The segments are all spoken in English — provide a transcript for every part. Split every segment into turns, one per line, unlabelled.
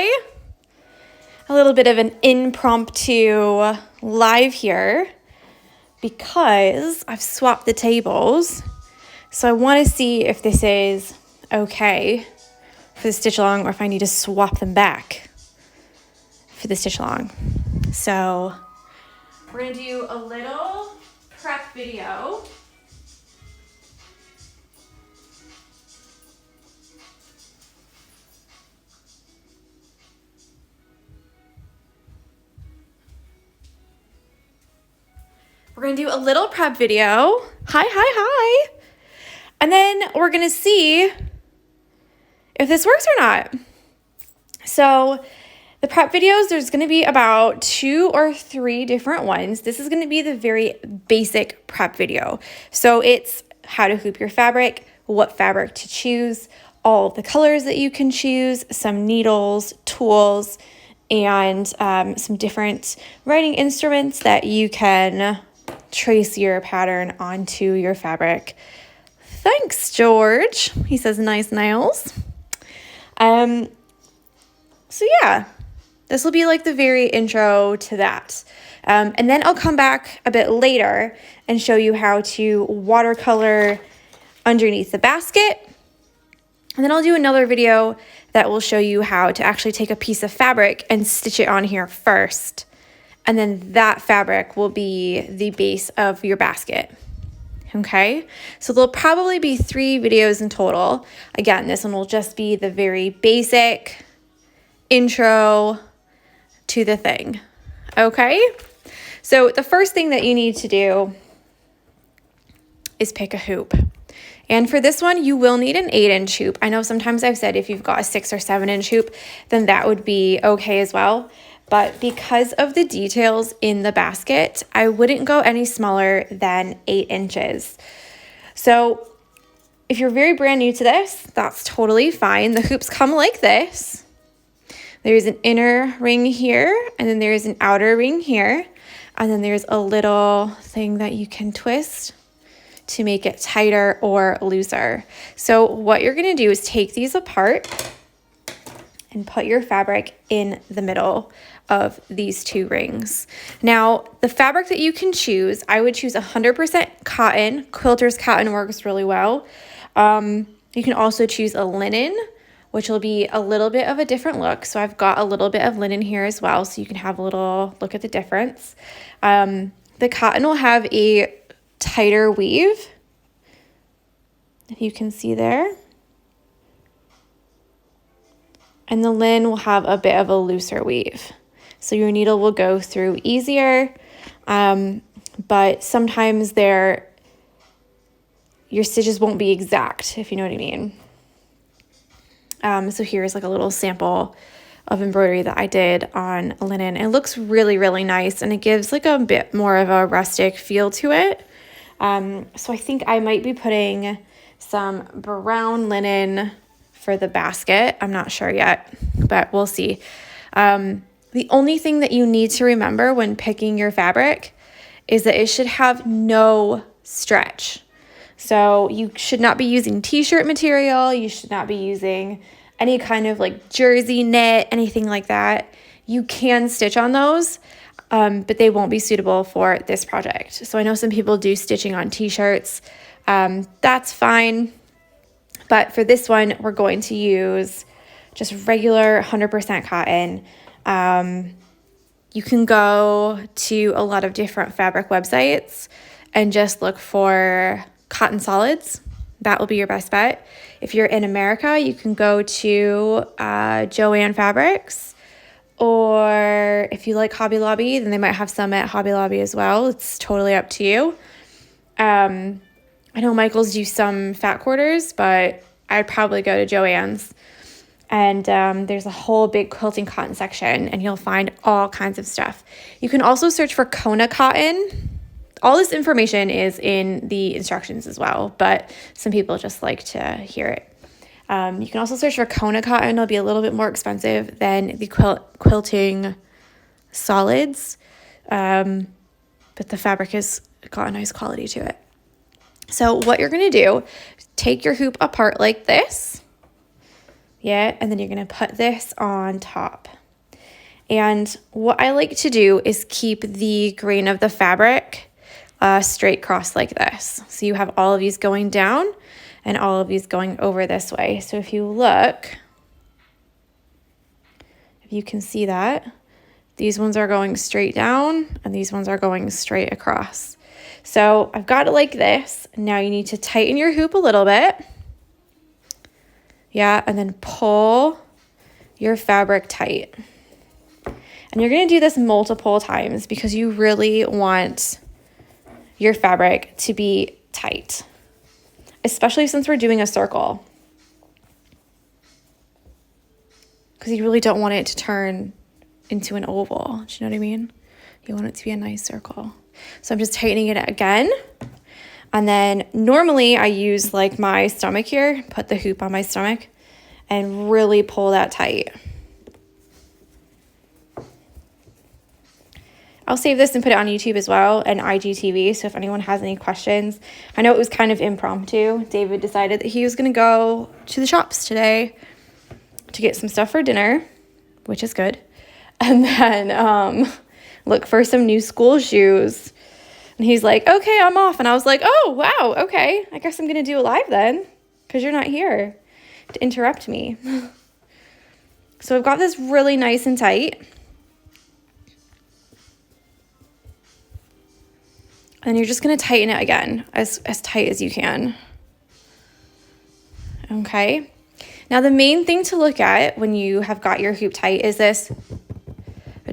hi. A little bit of an impromptu live here because I've swapped the tables. So I want to see if this is okay for the stitch along or if I need to swap them back for the stitch along. So we're going to do a little prep video. We're going to do a little prep video. Hi. And then we're going to see if this works or not. So the prep videos, there's going to be about 2 or 3 different ones. This is going to be the very basic prep video. So it's how to hoop your fabric, what fabric to choose, all of the colors that you can choose, some needles, tools, and some different writing instruments that you can trace your pattern onto your fabric. Thanks, George. He says nice nails. So yeah, this will be like the very intro to that. And then I'll come back a bit later and show you how to watercolor underneath the basket. And then I'll do another video that will show you how to actually take a piece of fabric and stitch it on here first. And then that fabric will be the base of your basket. Okay, so there'll probably be 3 videos in total. Again, this one will just be the very basic intro to the thing. Okay, so the first thing that you need to do is pick a hoop. And for this one, you will need an 8-inch hoop. I know sometimes I've said if you've got a 6 or 7-inch hoop, then that would be okay as well. But because of the details in the basket, I wouldn't go any smaller than 8 inches. So if you're very brand new to this, that's totally fine. The hoops come like this. There's an inner ring here, and then there's an outer ring here. And then there's a little thing that you can twist to make it tighter or looser. So what you're gonna do is take these apart and put your fabric in the middle of these 2 rings. Now, the fabric that you can choose, I would choose 100% cotton. Quilter's cotton works really well. You can also choose a linen, which will be a little bit of a different look. So I've got a little bit of linen here as well, so you can have a little look at the difference. The cotton will have a tighter weave, if you can see there. And the linen will have a bit of a looser weave. So your needle will go through easier, but sometimes your stitches won't be exact, if you know what I mean. So here's like a little sample of embroidery that I did on linen. It looks really, really nice, and it gives like a bit more of a rustic feel to it. So I think I might be putting some brown linen for the basket. I'm not sure yet, but we'll see. The only thing that you need to remember when picking your fabric is that it should have no stretch. So you should not be using t-shirt material. You should not be using any kind of like jersey knit, anything like that. You can stitch on those, but they won't be suitable for this project. So I know some people do stitching on t-shirts. That's fine. But for this one, we're going to use just regular 100% cotton. You can go to a lot of different fabric websites and just look for cotton solids. That will be your best bet. If you're in America, you can go to Joann Fabrics, or if you like Hobby Lobby, then they might have some at Hobby Lobby as well. It's totally up to you. I know Michael's do some fat quarters, but I'd probably go to Joann's. And there's a whole big quilting cotton section, and you'll find all kinds of stuff. You can also search for Kona cotton. All this information is in the instructions as well, but some people just like to hear it. You can also search for Kona cotton. It'll be a little bit more expensive than the quilting solids, but the fabric has got a nice quality to it. So what you're going to do, take your hoop apart like this. Yeah, and then you're gonna put this on top. And what I like to do is keep the grain of the fabric straight across like this. So you have all of these going down and all of these going over this way. So if you look, if you can see that, these ones are going straight down and these ones are going straight across. So I've got it like this. Now you need to tighten your hoop a little bit. Yeah, and then pull your fabric tight. And you're gonna do this multiple times because you really want your fabric to be tight, especially since we're doing a circle. Because you really don't want it to turn into an oval. Do you know what I mean? You want it to be a nice circle. So I'm just tightening it again. And then normally I use like my stomach here, put the hoop on my stomach and really pull that tight. I'll save this and put it on YouTube as well and IGTV. So if anyone has any questions, I know it was kind of impromptu. David decided that he was going to go to the shops today to get some stuff for dinner, which is good. And then look for some new school shoes. And he's like, okay, I'm off. And I was like, oh, wow, okay. I guess I'm going to do it live then because you're not here to interrupt me. So I've got this really nice and tight. And you're just going to tighten it again as tight as you can. Okay. Now the main thing to look at when you have got your hoop tight is this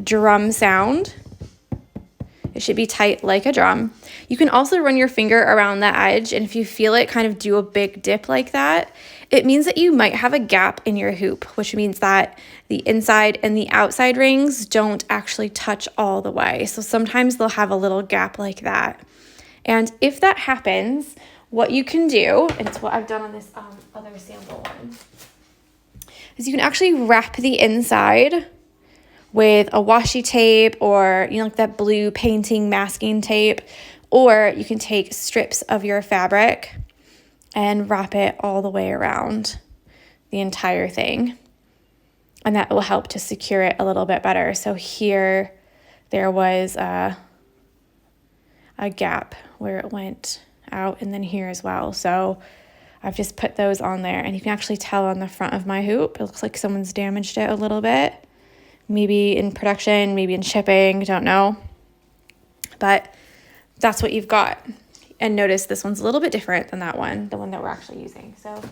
drum sound. It should be tight like a drum. You can also run your finger around the edge, and if you feel it kind of do a big dip like that, it means that you might have a gap in your hoop, which means that the inside and the outside rings don't actually touch all the way. So sometimes they'll have a little gap like that. And if that happens, what you can do, and it's what I've done on this other sample one, is you can actually wrap the inside with a washi tape or, you know, like that blue painting masking tape, or you can take strips of your fabric and wrap it all the way around the entire thing. And that will help to secure it a little bit better. So here there was a gap where it went out, and then here as well. So I've just put those on there, and you can actually tell on the front of my hoop, it looks like someone's damaged it a little bit. Maybe in production, maybe in shipping, don't know. But that's what you've got. And notice this one's a little bit different than that one, the one that we're actually using. So we'll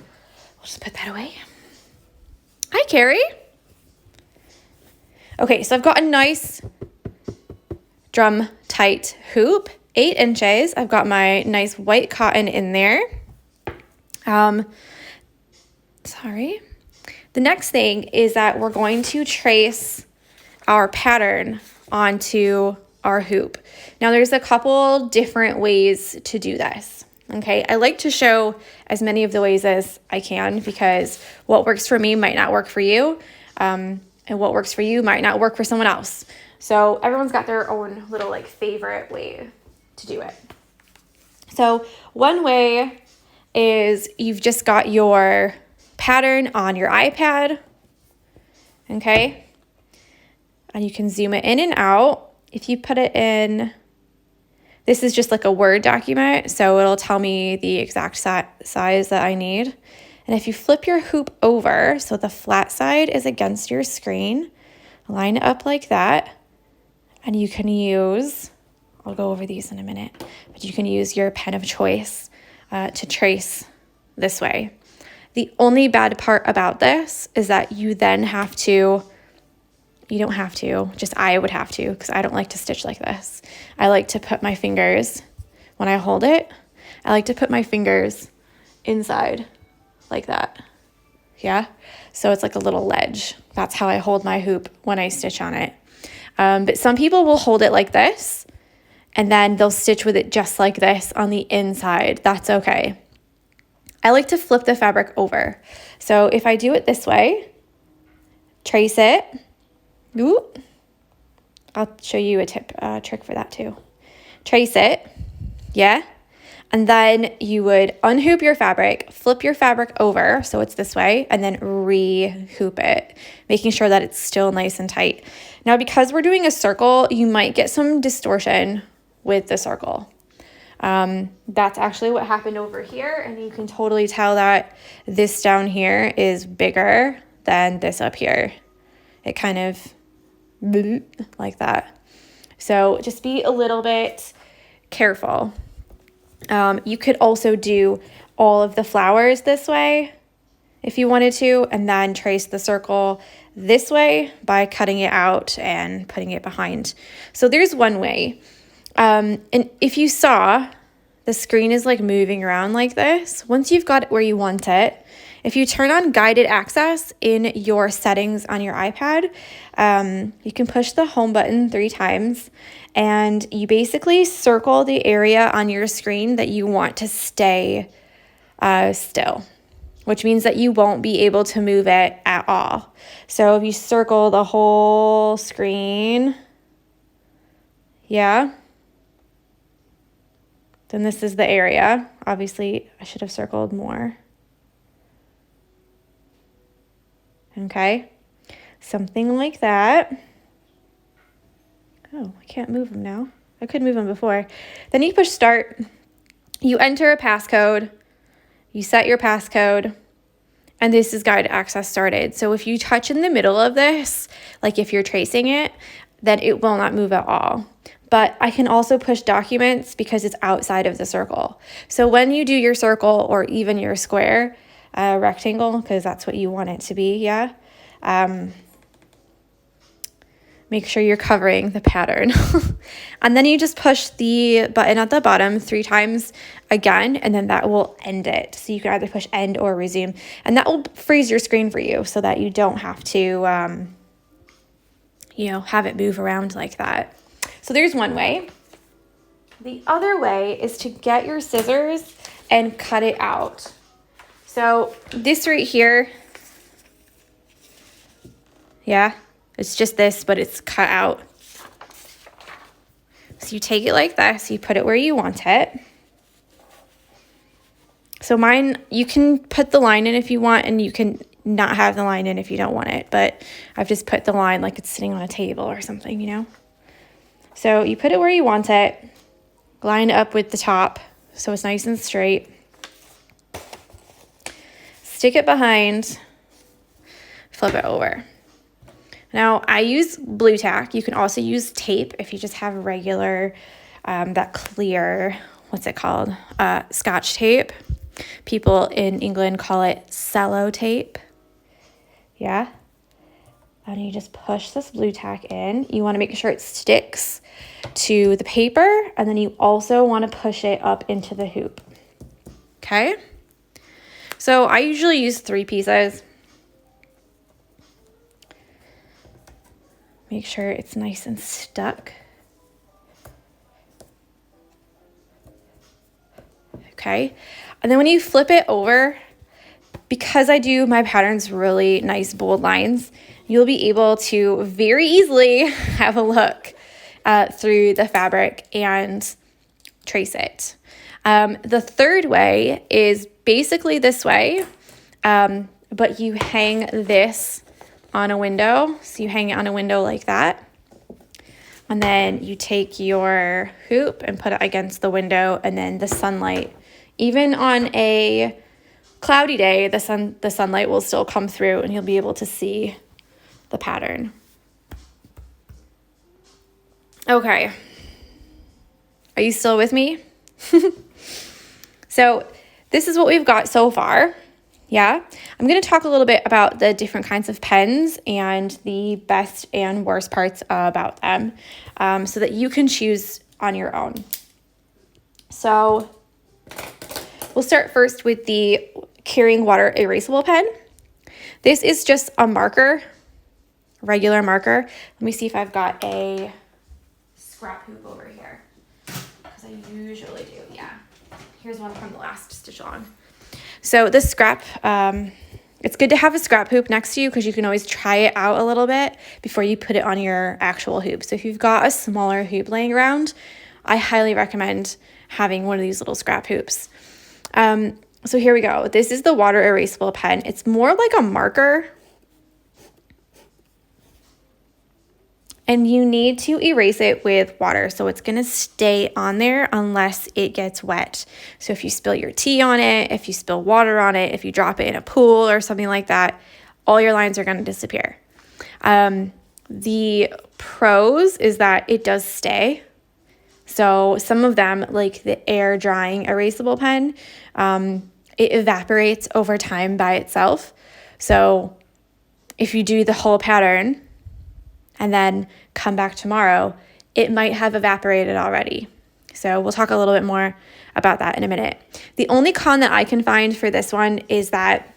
just put that away. Hi, Carrie. Okay, so I've got a nice drum tight hoop, 8 inches. I've got my nice white cotton in there. Sorry. The next thing is that we're going to trace our pattern onto our hoop. Now there's a couple different ways to do this. Okay, I like to show as many of the ways as I can because what works for me might not work for you, and what works for you might not work for someone else. So everyone's got their own little like favorite way to do it. So one way is you've just got your pattern on your iPad, okay? And you can zoom it in and out. If you put it in, this is just like a Word document, so it'll tell me the exact size that I need. And if you flip your hoop over, so the flat side is against your screen, line it up like that, and you can use, I'll go over these in a minute, but you can use your pen of choice to trace this way. The only bad part about this is that you then have to, you don't have to, just I would have to, because I don't like to stitch like this. I like to put my fingers, when I hold it, I like to put my fingers inside like that. Yeah? So it's like a little ledge. That's how I hold my hoop when I stitch on it. But some people will hold it like this, and then they'll stitch with it just like this on the inside. That's okay. I like to flip the fabric over. So if I do it this way, trace it. Ooh, I'll show you a trick for that too. Trace it, yeah? And then you would unhoop your fabric, flip your fabric over so it's this way, and then re-hoop it, making sure that it's still nice and tight. Now, because we're doing a circle, you might get some distortion with the circle. That's actually what happened over here, and you can totally tell that this down here is bigger than this up here. It kind of like that. So just be a little bit careful. You could also do all of the flowers this way if you wanted to, and then trace the circle this way by cutting it out and putting it behind. So there's one way. And if you saw, the screen is like moving around like this. Once you've got it where you want it, if you turn on guided access in your settings on your iPad, you can push the home button 3 times, and you basically circle the area on your screen that you want to stay still, which means that you won't be able to move it at all. So if you circle the whole screen, yeah, then this is the area. Obviously, I should have circled more. Okay, something like that. Oh, I can't move them now. I could move them before. Then you push start. You enter a passcode. You set your passcode. And this is guided access started. So if you touch in the middle of this, like if you're tracing it, then it will not move at all. But I can also push documents because it's outside of the circle. So when you do your circle or even your square, rectangle, because that's what you want it to be, yeah? Make sure you're covering the pattern. And then you just push the button at the bottom 3 times again, and then that will end it. So you can either push end or resume, and that will freeze your screen for you so that you don't have to, have it move around like that. So there's one way. The other way is to get your scissors and cut it out. So this right here, yeah, it's just this, but it's cut out. So you take it like this, you put it where you want it. So mine, you can put the line in if you want, and you can not have the line in if you don't want it, but I've just put the line like it's sitting on a table or something, you know? So you put it where you want it, line up with the top so it's nice and straight. Stick it behind, flip it over. Now, I use blue tack. You can also use tape if you just have regular, that clear, what's it called? Scotch tape. People in England call it cello tape. Yeah. And you just push this blue tack in. You want to make sure it sticks to the paper, and then you also want to push it up into the hoop. Okay? So I usually use 3 pieces. Make sure it's nice and stuck. Okay. And then when you flip it over, because I do my patterns really nice bold lines, you'll be able to very easily have a look through the fabric and trace it. The third way is basically this way, but you hang this on a window. So you hang it on a window like that. And then you take your hoop and put it against the window, and then the sunlight, even on a cloudy day, the sunlight will still come through and you'll be able to see the pattern. Okay. Are you still with me? So this is what we've got so far. Yeah. I'm going to talk a little bit about the different kinds of pens and the best and worst parts about them, so that you can choose on your own. So we'll start first with the Carrying Water Erasable Pen. This is just a marker, regular marker. Let me see if I've got a scrap hoop over here, because I usually do. Yeah. Here's one from the last Stitchalong. So this scrap, it's good to have a scrap hoop next to you because you can always try it out a little bit before you put it on your actual hoop. So if you've got a smaller hoop laying around, I highly recommend having one of these little scrap hoops. So here we go. This is the water erasable pen. It's more like a marker. And you need to erase it with water, so it's gonna stay on there unless it gets wet. So if you spill your tea on it, if you spill water on it, if you drop it in a pool or something like that, all your lines are gonna disappear. The pros is that it does stay. So some of them, like the air drying erasable pen, it evaporates over time by itself. So if you do the whole pattern and then come back tomorrow, it might have evaporated already. So we'll talk a little bit more about that in a minute. The only con that I can find for this one is that,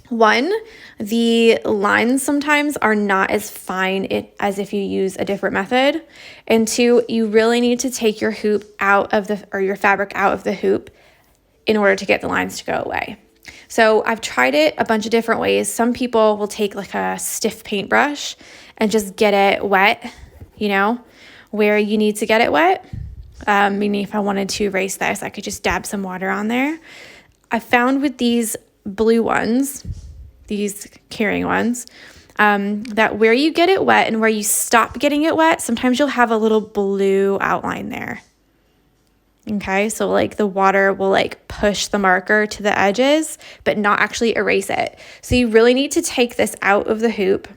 one, the lines sometimes are not as fine as if you use a different method. And two, you really need to take your hoop out of your fabric out of the hoop in order to get the lines to go away. So I've tried it a bunch of different ways. Some people will take like a stiff paintbrush and just get it wet, you know, where you need to get it wet. Meaning if I wanted to erase this, I could just dab some water on there. I found with these blue ones, these carrying ones, that where you get it wet and where you stop getting it wet, sometimes you'll have a little blue outline there. Okay, so like the water will like push the marker to the edges, but not actually erase it. So you really need to take this out of the hoop,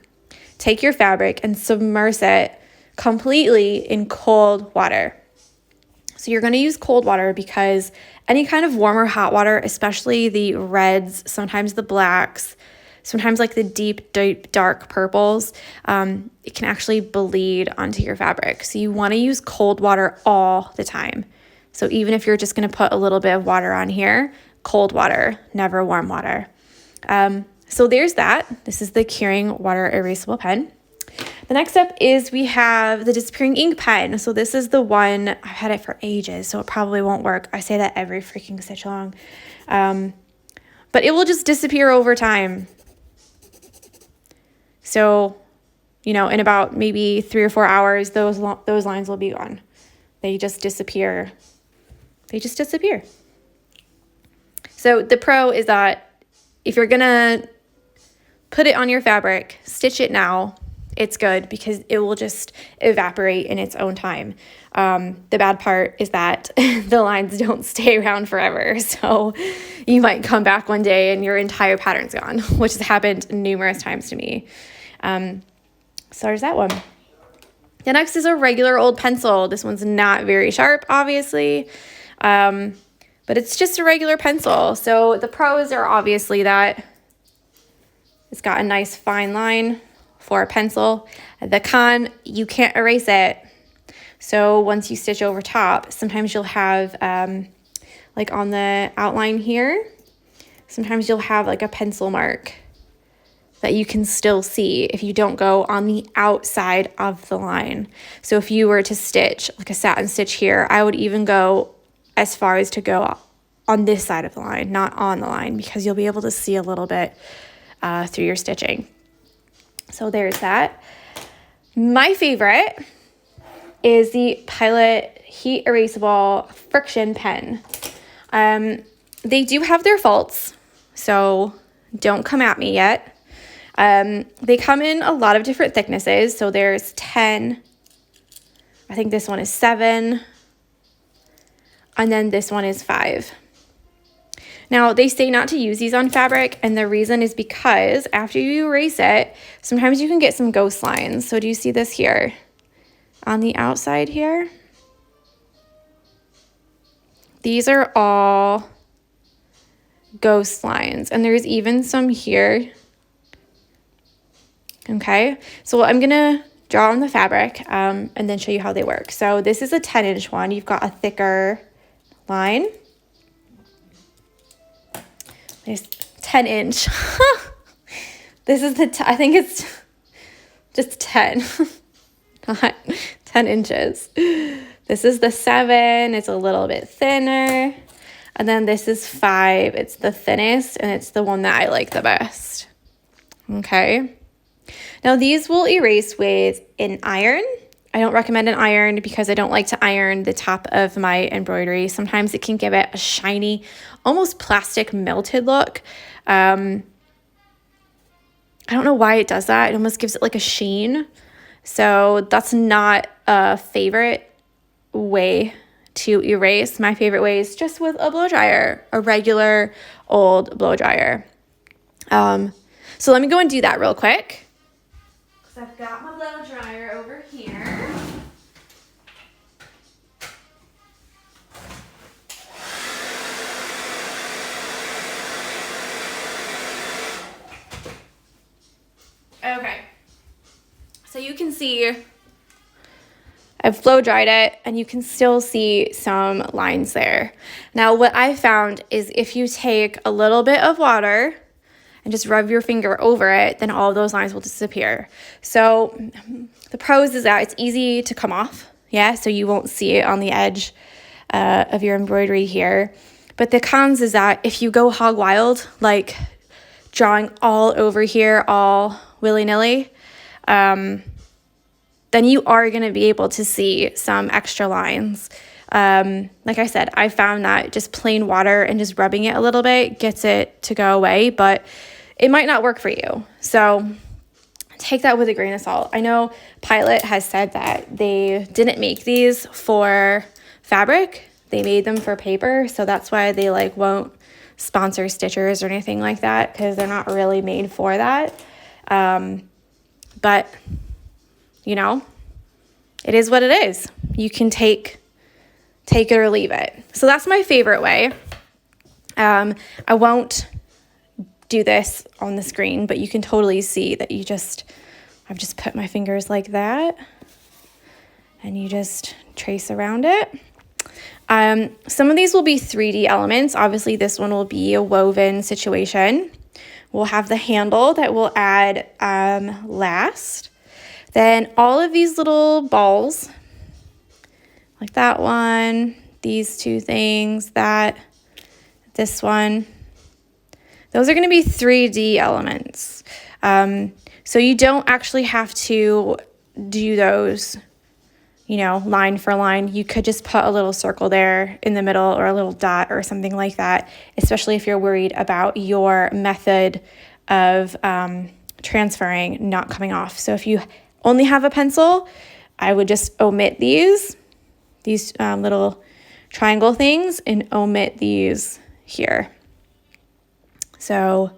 take your fabric and submerge it completely in cold water. So you're going to use cold water because any kind of warm or hot water, especially the reds, sometimes the blacks, sometimes like the deep, dark purples, it can actually bleed onto your fabric. So you want to use cold water all the time. So even if you're just going to put a little bit of water on here, cold water, never warm water. So there's that. This is the Curing Water Erasable Pen. The next step is we have the Disappearing Ink Pen. So this is the one, I've had it for ages, so it probably won't work. I say that every freaking stitch along. But it will just disappear over time. So, you know, in about maybe 3 or 4 hours, those lines will be gone. They just disappear. They just disappear. So the pro is that if you're gonna put it on your fabric, stitch it now, it's good because it will just evaporate in its own time. The bad part is that the lines don't stay around forever. So you might come back one day and your entire pattern's gone, which has happened numerous times to me. So there's that one. The next is a regular old pencil. This one's not very sharp, obviously, but it's just a regular pencil. So the pros are obviously that it's got a nice fine line for a pencil. The con, you can't erase it. So once you stitch over top, sometimes you'll have, like on the outline here, sometimes you'll have like a pencil mark that you can still see if you don't go on the outside of the line. So if you were to stitch like a satin stitch here, I would even go as far as to go on this side of the line, not on the line, because you'll be able to see a little bit through your stitching. So there's that. My favorite is the Pilot Heat Erasable Friction Pen. They do have their faults, so don't come at me yet. They come in a lot of different thicknesses. So there's 10, I think this one is 7, and then this one is 5. Now, they say not to use these on fabric, and the reason is because after you erase it, sometimes you can get some ghost lines. So do you see this here? On the outside here? These are all ghost lines, and there's even some here. Okay, so I'm gonna draw on the fabric and then show you how they work. So this is a 10-inch one. You've got a thicker line. There's 10-inch. This is I think it's just 10, not 10 inches. This is the 7, it's a little bit thinner. And then this is 5, it's the thinnest, and it's the one that I like the best. Okay. Now these will erase with an iron I don't recommend an iron because I don't like to iron the top of my embroidery. Sometimes it can give it a shiny, almost plastic melted look. I don't know why it does that. It almost gives it like a sheen. So that's not a favorite way to erase. My favorite way is just with a blow dryer, a regular old blow dryer. So let me go and do that real quick. So I've got my blow dryer over here. Okay, so you can see I've blow dried it and you can still see some lines there. Now what I found is if you take a little bit of water and just rub your finger over it, then all of those lines will disappear. So the pros is that it's easy to come off, yeah, so you won't see it on the edge of your embroidery here. But the cons is that if you go hog wild, like drawing all over here, all willy-nilly, then you are going to be able to see some extra lines. Like I said, I found that just plain water and just rubbing it a little bit gets it to go away, but it might not work for you. So take that with a grain of salt. I know Pilot has said that they didn't make these for fabric. They made them for paper. So that's why they like won't sponsor stitchers or anything like that, because they're not really made for that. But you know, it is what it is. You can take it or leave it. So that's my favorite way. I won't do this on the screen, but you can totally see that I've just put my fingers like that and you just trace around it. Some of these will be 3D elements. Obviously this one will be a woven situation. We'll have the handle that we'll add last. Then all of these little balls, like that one, these two things, this one, those are going to be 3D elements. So you don't actually have to do those, you know, line for line. You could just put a little circle there in the middle or a little dot or something like that, especially if you're worried about your method of transferring not coming off. So if you only have a pencil, I would just omit these little triangle things and omit these here. So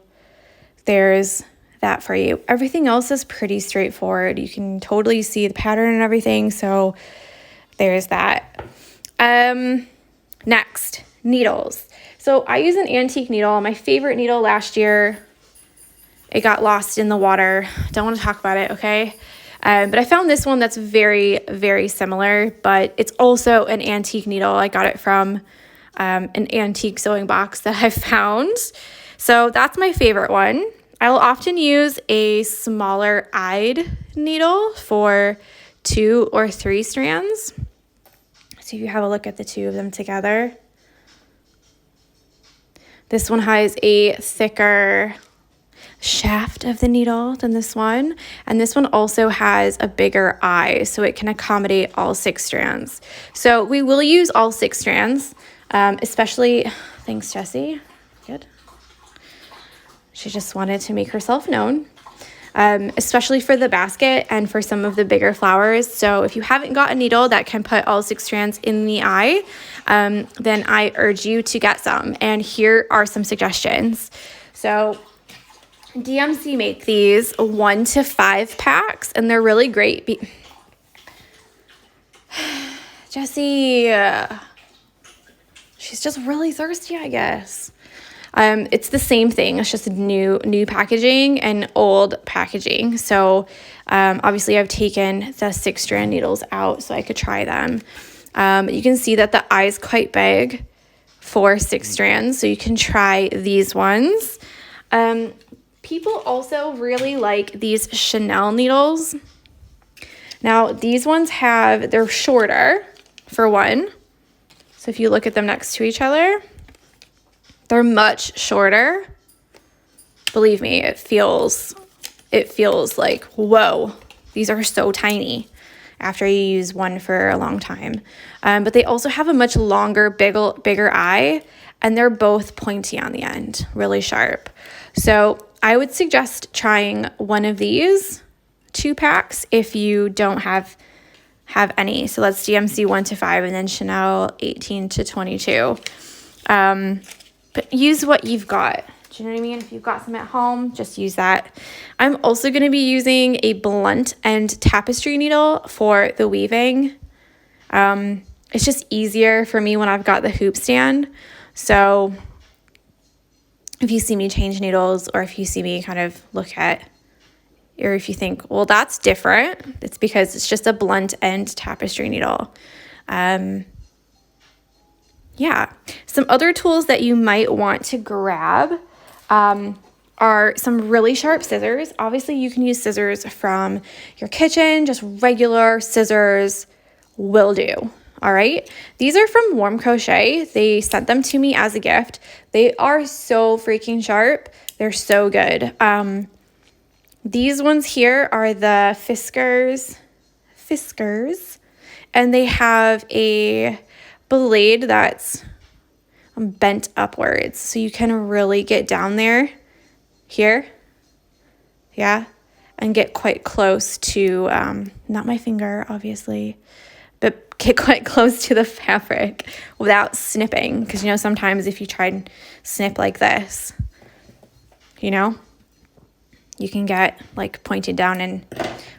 there's that for you. Everything else is pretty straightforward. You can totally see the pattern and everything. So there's that. Next, needles. So I use an antique needle. My favorite needle last year, it got lost in the water. Don't want to talk about it, okay? But I found this one that's very, very similar, but it's also an antique needle. I got it from an antique sewing box that I found. So that's my favorite one. I will often use a smaller eyed needle for 2 or 3 strands. So if you have a look at the two of them together. This one has a thicker shaft of the needle than this one, and this one also has a bigger eye, so it can accommodate all 6 strands. So we will use all 6 strands, especially, thanks Jessie, good. She just wanted to make herself known, especially for the basket and for some of the bigger flowers. So if you haven't got a needle that can put all 6 strands in the eye, then I urge you to get some, and here are some suggestions. So DMC make these 1 to 5 packs, and they're really great. Jessie, she's just really thirsty, I guess. It's the same thing. It's just new packaging and old packaging. So obviously I've taken the 6 strand needles out so I could try them. You can see that the eye is quite big for 6 strands, so you can try these ones. People also really like these Chanel needles. Now, these ones they're shorter, for one. So if you look at them next to each other, they're much shorter. Believe me, it feels like, whoa, these are so tiny. after you use one for a long time. But they also have a much longer, bigger eye, and they're both pointy on the end, really sharp. So I would suggest trying one of these 2 packs if you don't have any. So let's DMC 1 to 5 and then Chanel 18 to 22. But use what you've got. Do you know what I mean? If you've got some at home, just use that. I'm also going to be using a blunt end tapestry needle for the weaving. It's just easier for me when I've got the hoop stand. So if you see me change needles, or if you see me kind of look at, or if you think, well, that's different, it's because it's just a blunt end tapestry needle. Yeah. Some other tools that you might want to grab are some really sharp scissors. Obviously, you can use scissors from your kitchen, just regular scissors will do. All right. These are from Warm Crochet. They sent them to me as a gift. They are so freaking sharp. They're so good. These ones here are the Fiskars, and they have a blade that's bent upwards, so you can really get down there here, yeah, and get quite close to, not my finger, obviously, but get quite close to the fabric without snipping, because, you know, sometimes if you try and snip like this, you know, you can get, like, pointed down, and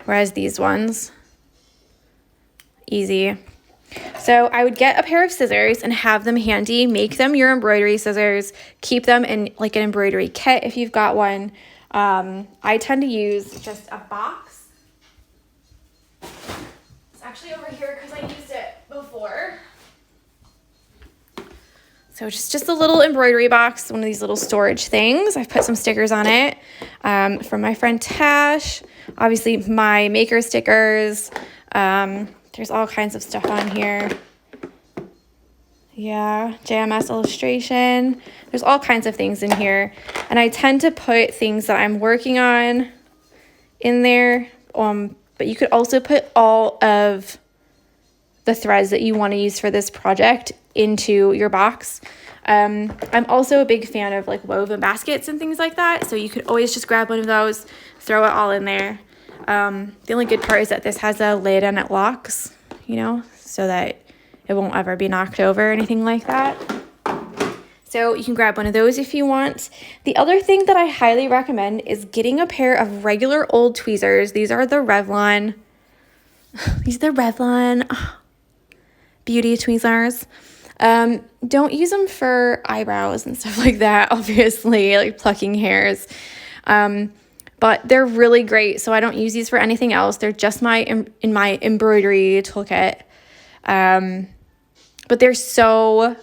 whereas these ones, easy. So I would get a pair of scissors and have them handy. Make them your embroidery scissors. Keep them in like an embroidery kit if you've got one. I tend to use just a box. It's actually over here because I used it before. So it's just a little embroidery box, one of these little storage things. I've put some stickers on it from my friend Tash. Obviously my maker stickers. There's all kinds of stuff on here. Yeah, JMS illustration. There's all kinds of things in here. And I tend to put things that I'm working on in there. But you could also put all of the threads that you want to use for this project into your box. I'm also a big fan of like woven baskets and things like that. So you could always just grab one of those, throw it all in there. The only good part is that this has a lid and it locks, you know, so that it won't ever be knocked over or anything like that. So you can grab one of those if you want. The other thing that I highly recommend is getting a pair of regular old tweezers. These are the Revlon. Beauty tweezers. Don't use them for eyebrows and stuff like that, obviously, like plucking hairs. But they're really great, so I don't use these for anything else. They're just in my embroidery toolkit. But they're so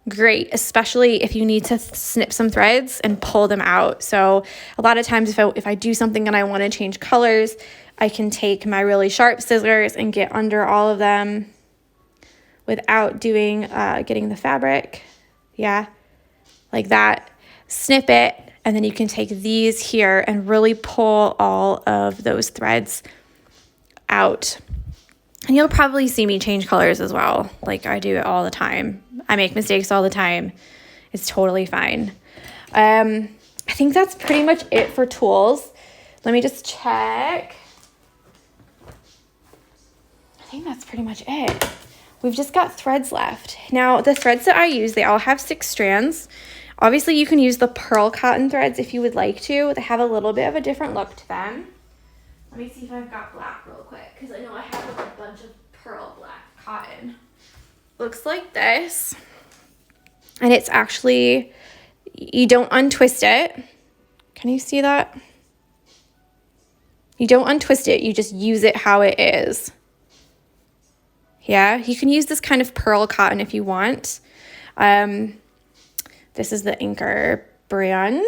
great, especially if you need to snip some threads and pull them out. So a lot of times if I do something and I want to change colors, I can take my really sharp scissors and get under all of them without getting the fabric. Yeah, like that. Snip it. And then you can take these here and really pull all of those threads out. And you'll probably see me change colors as well. Like I do it all the time. I make mistakes all the time. It's totally fine. I think that's pretty much it for tools. Let me just check. I think that's pretty much it. We've just got threads left. Now the threads that I use, they all have 6 strands. Obviously, you can use the pearl cotton threads if you would like to. They have a little bit of a different look to them. Let me see if I've got black real quick, because I know I have like a bunch of pearl black cotton. Looks like this. And it's actually, you don't untwist it. Can you see that? You don't untwist it, you just use it how it is. Yeah, you can use this kind of pearl cotton if you want. This is the Anchor brand.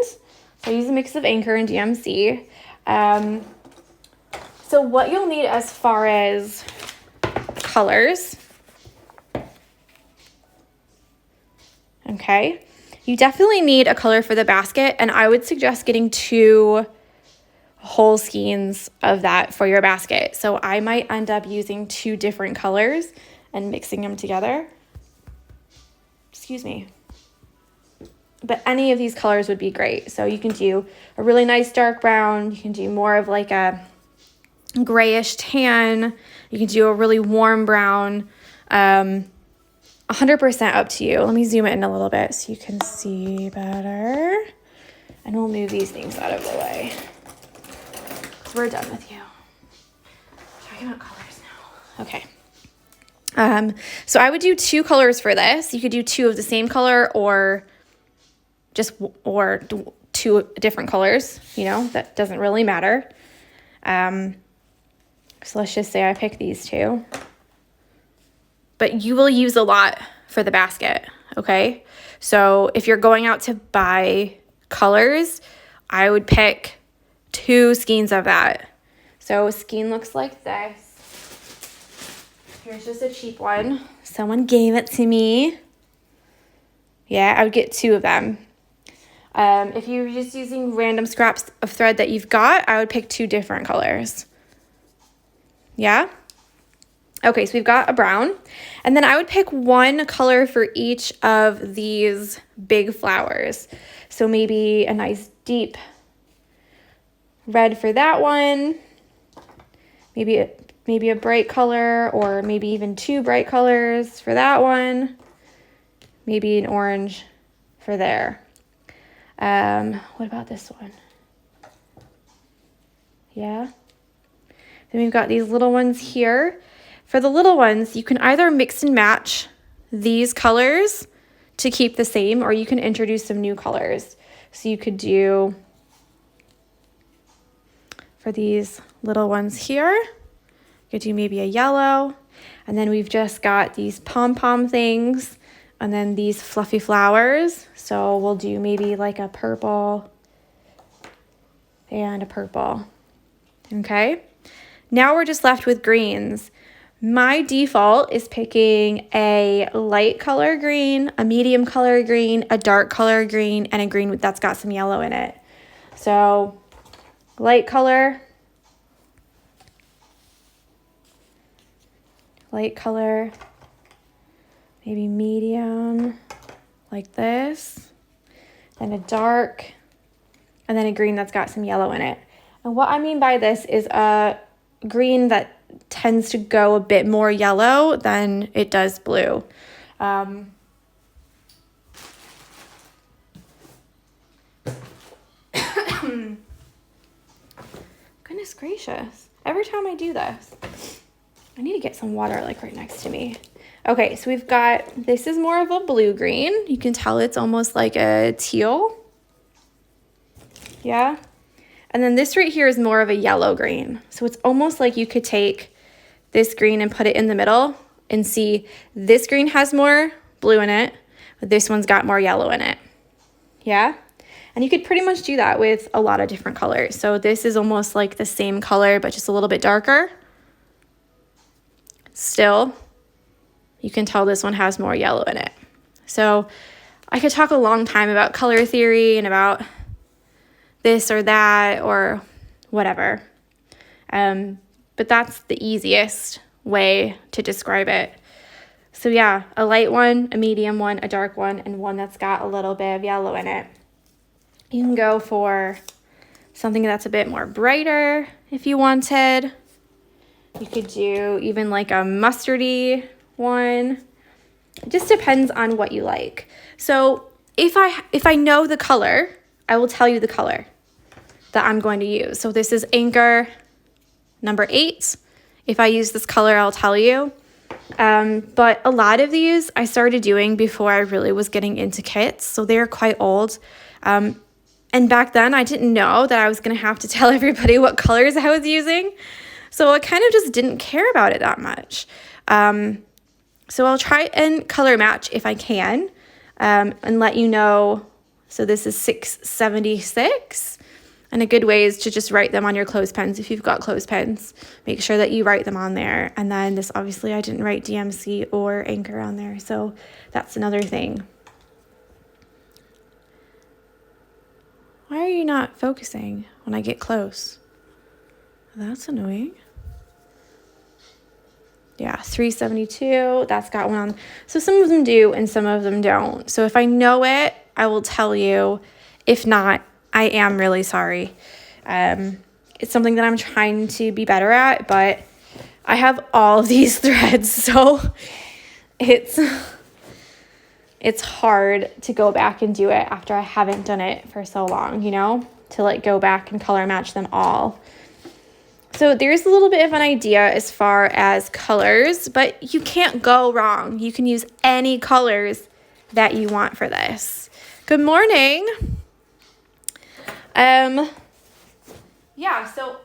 So I use a mix of Anchor and DMC. So what you'll need as far as colors, okay, you definitely need a color for the basket, and I would suggest getting 2 whole skeins of that for your basket. So I might end up using 2 different colors and mixing them together. Excuse me. But any of these colors would be great. So you can do a really nice dark brown. You can do more of like a grayish tan. You can do a really warm brown. 100% up to you. Let me zoom it in a little bit so you can see better. And we'll move these things out of the way. We're done with you. Talking about colors now. Okay. So I would do 2 colors for this. You could do 2 of the same color or 2 different colors, you know, that doesn't really matter. So let's just say I pick these 2. But you will use a lot for the basket, okay? So if you're going out to buy colors, I would pick 2 skeins of that. So a skein looks like this. Here's just a cheap one. Someone gave it to me. Yeah, I would get 2 of them. If you're just using random scraps of thread that you've got, I would pick 2 different colors. Yeah? Okay, so we've got a brown. And then I would pick 1 color for each of these big flowers. So maybe a nice deep red for that one. Maybe a bright color, or maybe even 2 bright colors for that one. Maybe an orange for there. What about this one? Yeah. Then we've got these little ones here. For the little ones, you can either mix and match these colors to keep the same, or you can introduce some new colors. So you could do, for these little ones here, you could do maybe a yellow. And then we've just got these pom-pom things, and then these fluffy flowers. So we'll do maybe like a purple and a purple. Okay. Now we're just left with greens. My default is picking a light color green, a medium color green, a dark color green, and a green that's got some yellow in it. So light color, maybe medium, like this, then a dark, and then a green that's got some yellow in it. And what I mean by this is a green that tends to go a bit more yellow than it does blue. Goodness gracious. Every time I do this, I need to get some water like right next to me. Okay, so we've got, this is more of a blue green. You can tell it's almost like a teal. Yeah. And then this right here is more of a yellow green. So it's almost like you could take this green and put it in the middle and see this green has more blue in it, but this one's got more yellow in it. Yeah? And you could pretty much do that with a lot of different colors. So this is almost like the same color, but just a little bit darker. Still, you can tell this one has more yellow in it. So I could talk a long time about color theory and about this or that or whatever. But that's the easiest way to describe it. So yeah, a light one, a medium one, a dark one, and one that's got a little bit of yellow in it. You can go for something that's a bit more brighter if you wanted. You could do even like a mustardy one. It just depends on what you like. So if I know the color, I will tell you the color that I'm going to use. So this is Anchor number 8. If I use this color, I'll tell you. But a lot of these I started doing before I really was getting into kits. So they're quite old. And back then I didn't know that I was going to have to tell everybody what colors I was using. So I kind of just didn't care about it that much. So I'll try and color match if I can, and let you know. So this is 676. And a good way is to just write them on your clothespins if you've got clothespins. Make sure that you write them on there. And then this, obviously, I didn't write DMC or Anchor on there. So that's another thing. Why are you not focusing when I get close? That's annoying. Yeah, 372, that's got one on. So some of them do and some of them don't. So if I know it, I will tell you. If not, I am really sorry. It's something that I'm trying to be better at, but I have all of these threads, so it's hard to go back and do it after I haven't done it for so long, you know, to like go back and color match them all. So there's a little bit of an idea as far as colors, but you can't go wrong. You can use any colors that you want for this. Good morning. Yeah, so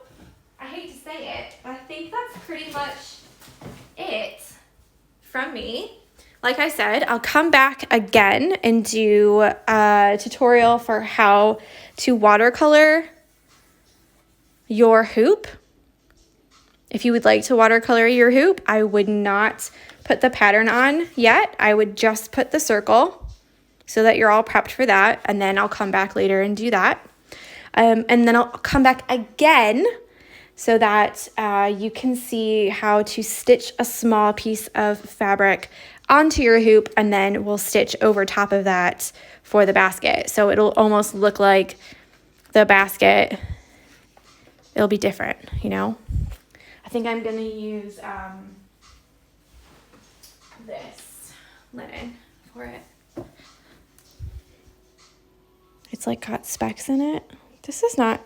I hate to say it, but I think that's pretty much it from me. Like I said, I'll come back again and do a tutorial for how to watercolor your hoop. If you would like to watercolor your hoop, I would not put the pattern on yet. I would just put the circle so that you're all prepped for that. And then I'll come back later and do that. And then I'll come back again so that you can see how to stitch a small piece of fabric onto your hoop, and then we'll stitch over top of that for the basket. So it'll almost look like the basket. It'll be different, you know? I think I'm going to use this linen for it. It's like got specks in it. This is not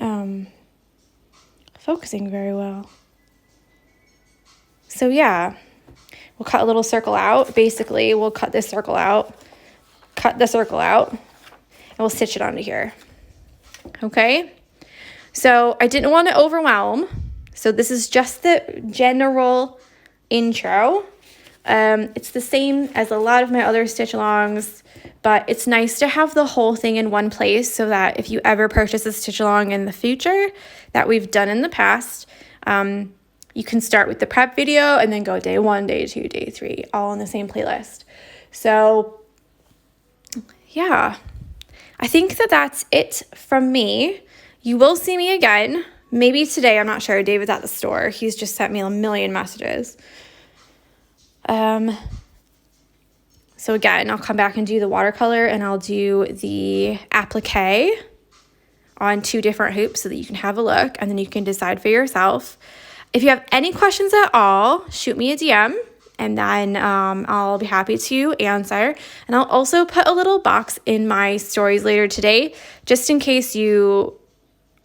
focusing very well. So yeah, we'll cut a little circle out. Basically, we'll cut this circle out, cut the circle out, and we'll stitch it onto here. Okay? So I didn't want to overwhelm. So this is just the general intro. It's the same as a lot of my other stitch-alongs, but it's nice to have the whole thing in one place so that if you ever purchase a stitch-along in the future that we've done in the past, you can start with the prep video and then go day 1, day 2, day 3, all in the same playlist. So yeah, I think that that's it from me. You will see me again. Maybe today, I'm not sure. David's at the store. He's just sent me a million messages. So again, I'll come back and do the watercolor, and I'll do the applique on 2 different hoops so that you can have a look, and then you can decide for yourself. If you have any questions at all, shoot me a DM, and then I'll be happy to answer. And I'll also put a little box in my stories later today, just in case you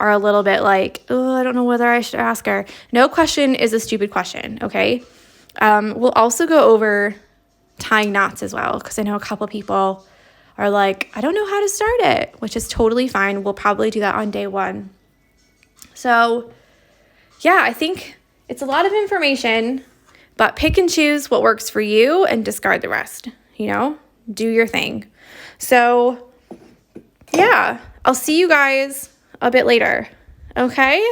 are a little bit like, oh, I don't know whether I should ask her. No question is a stupid question, okay? We'll also go over tying knots as well, because I know a couple people are like, I don't know how to start it, which is totally fine. We'll probably do that on day 1. So yeah, I think it's a lot of information, but pick and choose what works for you and discard the rest, you know, do your thing. So yeah, I'll see you guys a bit later. Okay.